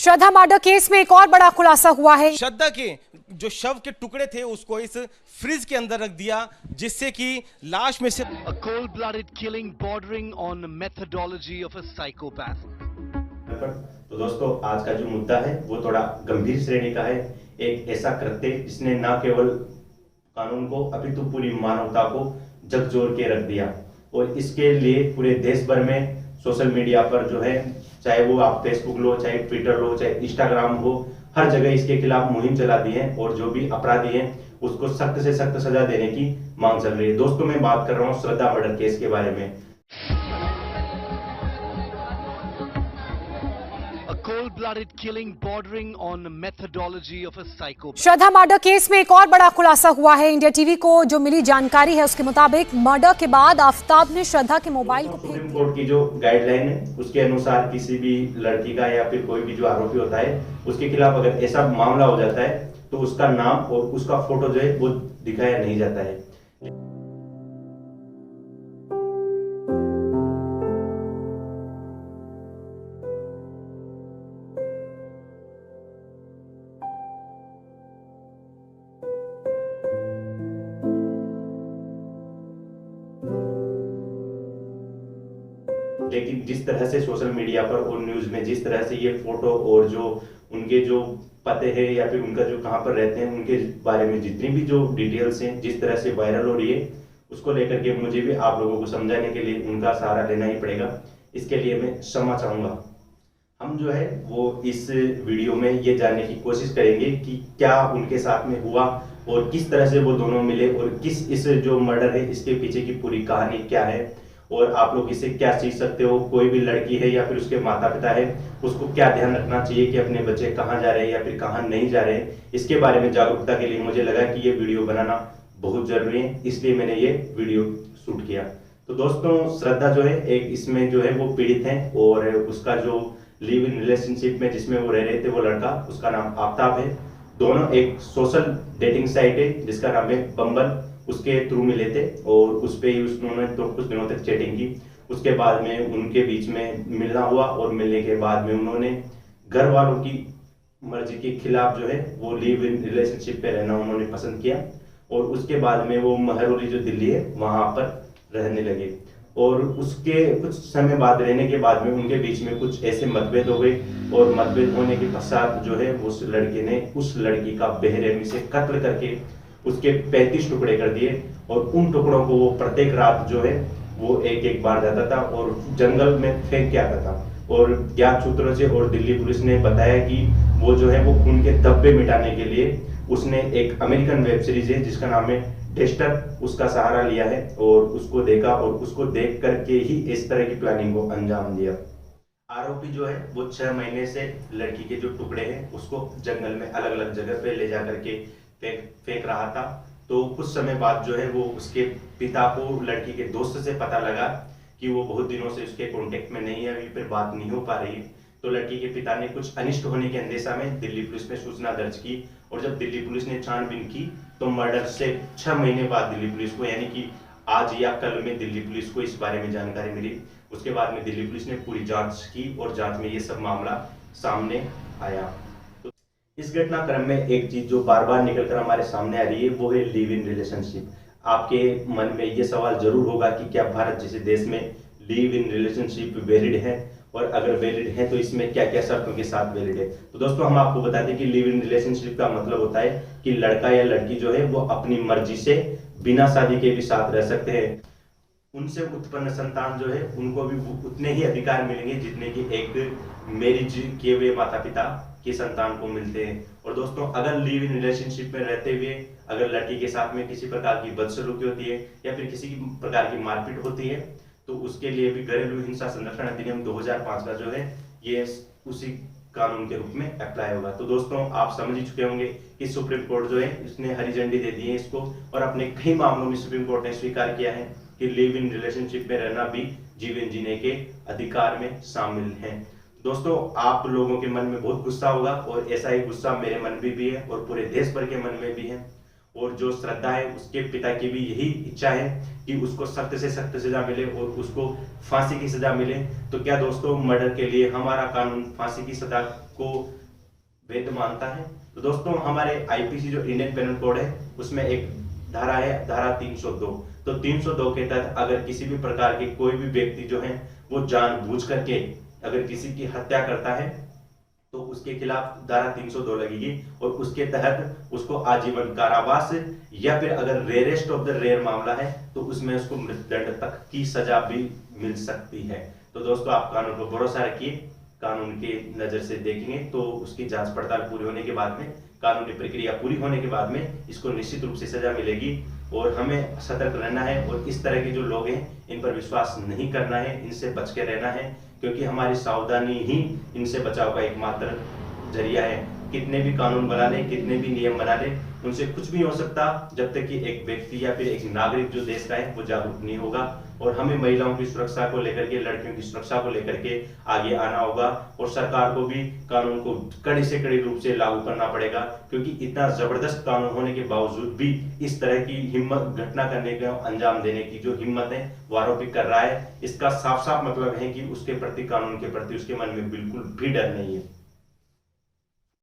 श्रद्धा murder case में एक और बड़ा खुलासा हुआ है। श्रद्धा के जो शव के टुकड़े थे उसको इस फ्रिज के अंदर रख दिया, जिससे कि लाश में से A cold-blooded killing bordering on methodology of a psychopath. तो दोस्तों, आज का जो मुद्दा है वो थोड़ा गंभीर श्रेणी का है। एक ऐसा कृत्य जिसने न केवल कानून को अपितु पूरी मानवता को झकझोर के रख दिया, और इसके लिए पूरे देश भर में सोशल मीडिया पर जो है, चाहे वो आप फेसबुक लो, चाहे ट्विटर लो, चाहे इंस्टाग्राम हो, हर जगह इसके खिलाफ मुहिम चला दी है और जो भी अपराधी हैं उसको सख्त से सख्त सजा देने की मांग चल रही है। दोस्तों, मैं बात कर रहा हूँ श्रद्धा मर्डर केस के बारे में। Cold-blooded killing bordering on methodology of a psychopath. Shraddha murder case में एक और बड़ा खुलासा हुआ है। इंडिया टीवी को जो मिली जानकारी है उसके मुताबिक मर्डर के बाद आफताब ने श्रद्धा के मोबाइल को सुप्रीम कोर्ट की जो गाइडलाइन है उसके अनुसार किसी भी लड़की का या फिर कोई भी जो आरोपी होता है उसके खिलाफ अगर ऐसा मामला हो जाता है तो उसका नाम और उसका फोटो जो है वो दिखाया नहीं जाता है। लेकिन जिस तरह से सोशल मीडिया पर और न्यूज में जिस तरह से ये फोटो और जो उनके जो पते हैं या फिर उनका जो कहां पर रहते हैं उनके बारे में जितनी भी जो डिटेल्स हैं जिस तरह से वायरल हो रही है, उसको लेकर के मुझे भी आप लोगों को समझाने के लिए उनका सहारा लेना ही पड़ेगा। इसके लिए मैं क्षमा चाहूंगा। हम जो है वो इस वीडियो में ये जानने की कोशिश करेंगे कि क्या उनके साथ में हुआ और किस तरह से वो दोनों मिले और किस इस जो मर्डर है इसके पीछे की पूरी कहानी क्या है और आप लोग इससे क्या सीख सकते हो। कोई भी लड़की है या फिर उसके माता पिता है उसको क्या ध्यान रखना चाहिए कि अपने बच्चे कहाँ जा रहे हैं या फिर कहाँ नहीं जा रहे हैं, इसके बारे में जागरूकता के लिए मुझे लगा कि ये वीडियो बनाना बहुत जरूरी है, इसलिए मैंने ये वीडियो शूट किया। तो दोस्तों, श्रद्धा जो है एक इसमें जो है वो पीड़ित है और उसका जो लिव इन रिलेशनशिप में जिसमें वो रह रहे थे वो लड़का, उसका नाम आफताब है। दोनों एक सोशल डेटिंग साइट है जिसका नाम है बम्बल, उसके थ्रू मिले थे और उस पे ही उन्होंने तो कुछ दिनों तक चैटिंग की। उसके बाद में उनके बीच में मिलना हुआ और मिलने के बाद में उन्होंने घर वालों की मर्जी के खिलाफ जो है वो लिव इन रिलेशनशिप पे रहना उन्होंने पसंद किया और उसके बाद में वो महरौली जो दिल्ली है वहां पर रहने लगे। और उसके कुछ समय बाद रहने के बाद में उनके बीच में कुछ ऐसे मतभेद हो गए और मतभेद होने के पश्चात जो है उस लड़के ने उस लड़की का बेरहमी से कत्ल करके उसके 35 टुकड़े कर दिए और उन टुकड़ों को वो प्रत्येक रात जो है वो एक एक बार जाता था और जंगल में फेंक के आता था। और ज्ञात सूत्रों से और दिल्ली पुलिस ने बताया कि वो जो है वो खून के धब्बे मिटाने के लिए उसने एक अमेरिकन वेब सीरीज है जिसका नाम है डेक्स्टर, उसका सहारा लिया है और उसको देखा और उसको देख करके ही इस तरह की प्लानिंग को अंजाम दिया। आरोपी जो है वो 6 महीने से लड़की के जो टुकड़े हैं उसको जंगल में अलग अलग जगह पे ले जा करके फेंक रहा था। तो कुछ समय बाद जो है वो उसके पिता को लड़की के दोस्त से पता लगा कि वो बहुत दिनों से उसके कांटेक्ट में नहीं है, अभी फिर बात नहीं हो पा रही है। तो लड़की के पिता ने कुछ अनिष्ट होने के अंदेशा में दिल्ली पुलिस में सूचना दर्ज की और जब दिल्ली पुलिस ने छानबीन की तो मर्डर से 6 महीने बाद दिल्ली पुलिस को, यानी कि आज या कल में दिल्ली पुलिस को इस बारे में जानकारी मिली। उसके बाद में दिल्ली पुलिस ने पूरी जांच की और जांच में ये सब मामला सामने आया। इस घटनाक्रम में एक चीज जो बार बार निकलकर हमारे सामने आ रही है वो है लिव इन रिलेशनशिप। आपके मन में ये सवाल जरूर होगा कि क्या भारत जैसे देश में लिव इन रिलेशनशिप वैलिड है और अगर वैलिड है तो इसमें क्या क्या शर्तों के साथ वैलिड है। तो दोस्तों, हम आपको बता दें कि लिव इन रिलेशनशिप का मतलब होता है कि लड़का या लड़की जो है वो अपनी मर्जी से बिना शादी के भी साथ रह सकते हैं। उनसे उत्पन्न संतान जो है उनको भी उतने ही अधिकार मिलेंगे जितने की एक मैरिज किए हुए माता पिता की संतान को मिलते हैं। और दोस्तों, अगर लिव इन रिलेशनशिप में रहते हुए अगर लड़की के साथ में किसी प्रकार की बदसलूकी होती है या फिर किसी प्रकार की मारपीट होती है तो उसके लिए भी घरेलू हिंसा संरक्षण अधिनियम 2005 का जो है ये उसी कानून के रूप में अप्लाई होगा। तो दोस्तों, आप समझ ही चुके होंगे कि सुप्रीम कोर्ट जो है इसने हरी झंडी दे दी है इसको और अपने कई मामलों में सुप्रीम कोर्ट ने स्वीकार किया है कि लिव इन रिलेशनशिप में रहना भी जीवन जीने के अधिकार में शामिल है। दोस्तों, आप लोगों के मन में बहुत गुस्सा होगा और ऐसा ही गुस्सा मेरे मन में भी है और पूरे देश भर के मन में भी है। और जो श्रद्धा है उसके पिता की भी यही इच्छा है कि उसको सख्त से सख्त सजा मिले और उसको फांसी की सजा मिले। तो क्या दोस्तों, मर्डर के लिए हमारा कानून फांसी की सजा को वैध मानता है? तो दोस्तों, हमारे आईपीसी जो इंडियन पेनल कोड है उसमें एक धारा है, धारा 302। तो 302 के तहत अगर किसी भी प्रकार के कोई भी व्यक्ति जो है वो जानबूझ करके अगर किसी की हत्या करता है तो उसके खिलाफ धारा 302 लगेगी और उसके तहत उसको आजीवन कारावास या फिर अगर रेयरेस्ट ऑफ द रेयर मामला है तो उसमें उसको मृत्युदंड तक की सजा भी मिल सकती है। तो दोस्तों, आप कानून पर भरोसा रखिए, कानून के नजर से देखेंगे तो उसकी जांच पड़ताल पूरी होने के बाद में, कानूनी प्रक्रिया पूरी होने के बाद में इसको निश्चित रूप से सजा मिलेगी। और हमें सतर्क रहना है और इस तरह के जो लोग हैं इन पर विश्वास नहीं करना है, इनसे बच के रहना है, क्योंकि हमारी सावधानी ही इनसे बचाव का एकमात्र जरिया है। कितने भी कानून बना ले, कितने भी नियम बना ले, उनसे कुछ भी हो सकता जब तक कि एक व्यक्ति या फिर एक नागरिक जो देश का है वो जागरूक नहीं होगा। और हमें महिलाओं की सुरक्षा को लेकर के, लड़कियों की सुरक्षा को लेकर के आगे आना होगा और सरकार को भी कानून को कड़ी से कड़ी रूप से लागू करना पड़ेगा, क्योंकि इतना जबरदस्त कानून होने के बावजूद भी इस तरह की हिम्मत, घटना करने का अंजाम देने की जो हिम्मत है वो आरोपी कर रहा है, इसका साफ साफ मतलब है कि उसके प्रति, कानून के प्रति उसके मन में बिल्कुल भी डर नहीं है।